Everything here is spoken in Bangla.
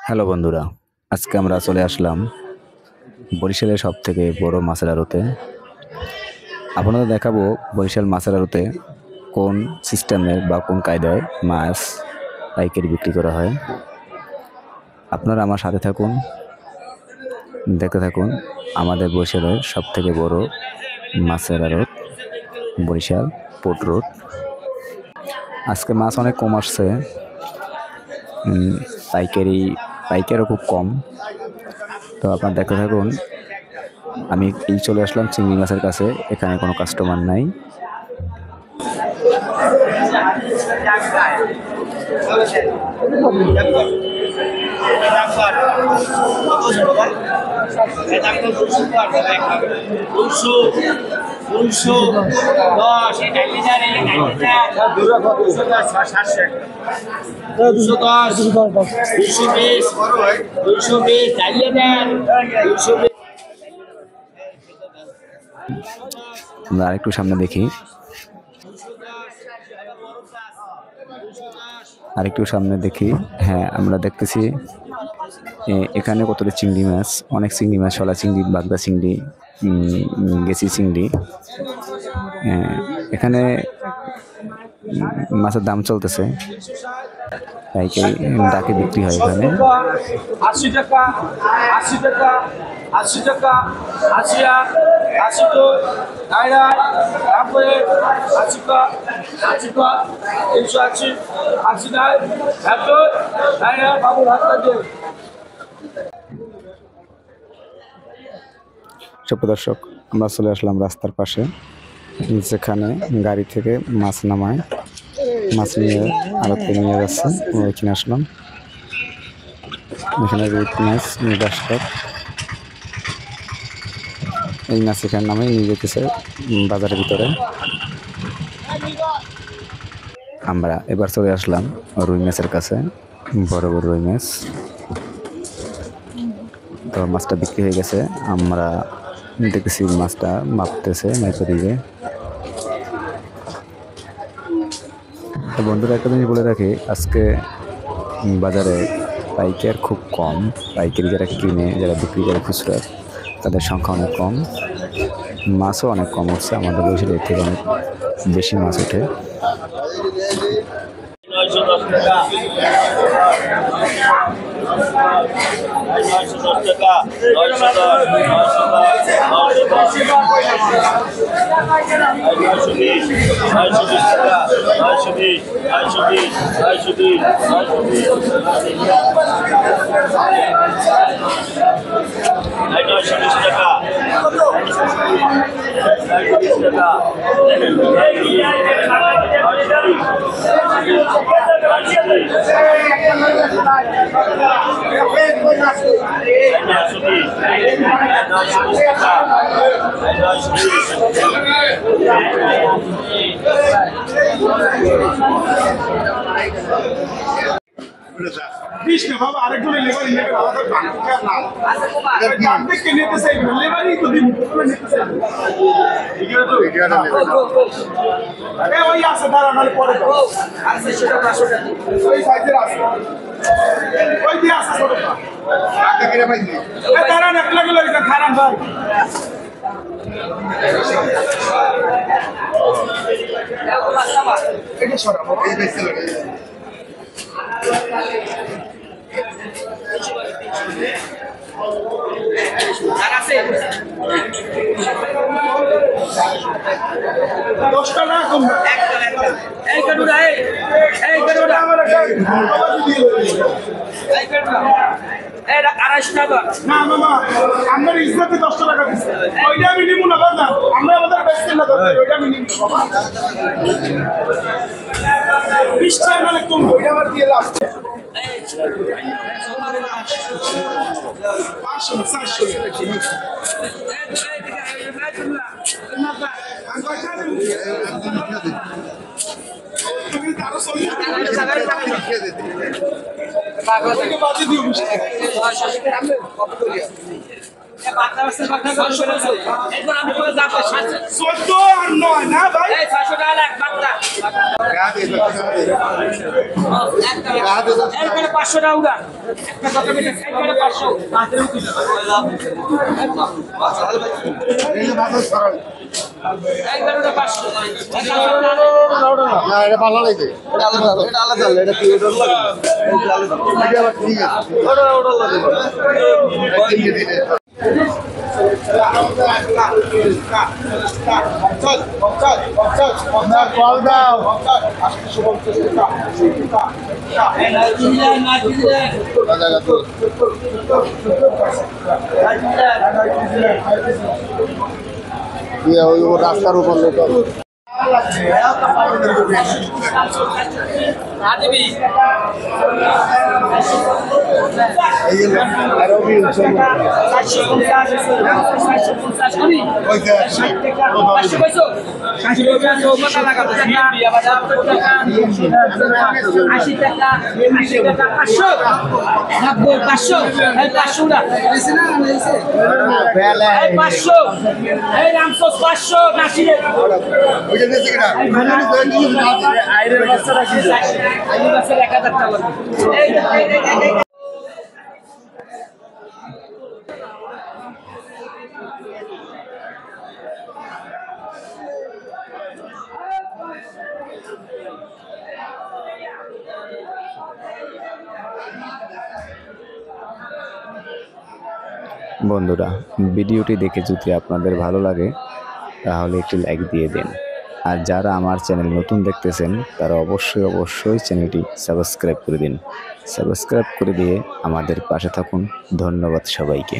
হ্যালো বন্ধুরা, আজকে আমরা চলে আসলাম বরিশালের সবথেকে বড় মাছের আড়তে। আপনাদের দেখাবো বরিশাল মাছের আড়তে কোন সিস্টেমে বা কোন কায়দায় মাছ পাইকারি বিক্রি করা হয়। আপনারা আমার সাথে থাকুন, দেখতে থাকুন আমাদের বরিশালের সবথেকে বড় মাছের আড়ত বরিশাল পোর্ট রোড। আজকে মাছ অনেক কম আসছে, পাইকারও খুব কম। তো আপনার দেখতে থাকুন। আমি এই চলে আসলাম চিংড়ি মাছের কাছে, এখানে কোনো কাস্টমার নাই। আমরা আরেকটু সামনে দেখি, হ্যাঁ আমরা দেখতেছি এখানে কতটা চিংড়ি মাছ, অনেক চিংড়ি মাছ, শলা চিংড়ি, বাগদা চিংড়ি, গেছি চিংড়ি। এখানে মাছের দাম চলতেছে, পাইকারি ডাকে বিক্রি হয় এখানে। 80 টাকা 80 টাকা 80 টাকা 80 80 তো টাকা 90 80 টাকা 80 টাকা 380 80 টাকা 70 টাকা বাবুর হাত দিয়ে। সুপ্রদর্শক, আমরা চলে আসলাম রাস্তার পাশে, যেখানে গাড়ি থেকে মাছ নামায়, মাছ নিয়ে আড়তে নিয়ে যাচ্ছে। ওইখানে আসলাম, এখানে রুই মাছ নির্বাসক, এই মাছ এখানে নামে নিয়ে যেতেছে বাজারের ভিতরে। আমরা এবার চলে আসলাম রুই মাছের কাছে, বড় বড় রুই মাছ। তো মাছটা বিক্রি হয়ে গেছে, আমরা দেখতেছি মাছটা মাপতেছে, মাইপে দিবে। তো বন্ধুরা, একটা জিনিস বলে রাখি, আজকে বাজারে পাইকার খুব কম। পাইকারি যারা কিনে, যারা বিক্রি করে খুচরা, তাদের সংখ্যা অনেক কম। মাছও অনেক কম উঠছে, আমাদের বরিশালের থেকে অনেক বেশি মাছ ওঠে। বাবা আরেকজনের লেবার নেবে আলাদা বাংলা দেখে নিতে চাই লেবারই তো দিন ওই আছে দাঁড়া নাহলে পরে আছে সেটা 500 টাকা ওই সাইজের আছে ওই দিয়ে আছে ছোটটা টাকা কিনে পাইছি দাঁড়া না লাগলে লাগা খারাপ ভাই এটা সরাবো এই বেশি লাগে দশটা না কম এই কানুরা এই কানুরা আমার এই কানুরা এরা 250 টাকা না মামা আমার ইজ্জতে 10 টাকা দিছে ওইটা আমি নিমু না বাবা আমরা আমাদের বেচতে না ওইটা আমি নিমু বাবা 20 টাকা মানে কম ওইটা আমার দিয়ে লাভ 500 চোদ্দ আর নয় না ভাই? রাস্তার উপর বন্ধুরা, ভিডিওটি দেখে যদি আপনাদের ভালো লাগে তাহলে একটি লাইক দিয়ে দিন। আর যারা আমার চ্যানেল নতুন দেখতেছেন তারা অবশ্যই চ্যানেলটি সাবস্ক্রাইব করে দিন। সাবস্ক্রাইব করে দিয়ে আমাদের পাশে থাকুন। ধন্যবাদ সবাইকে।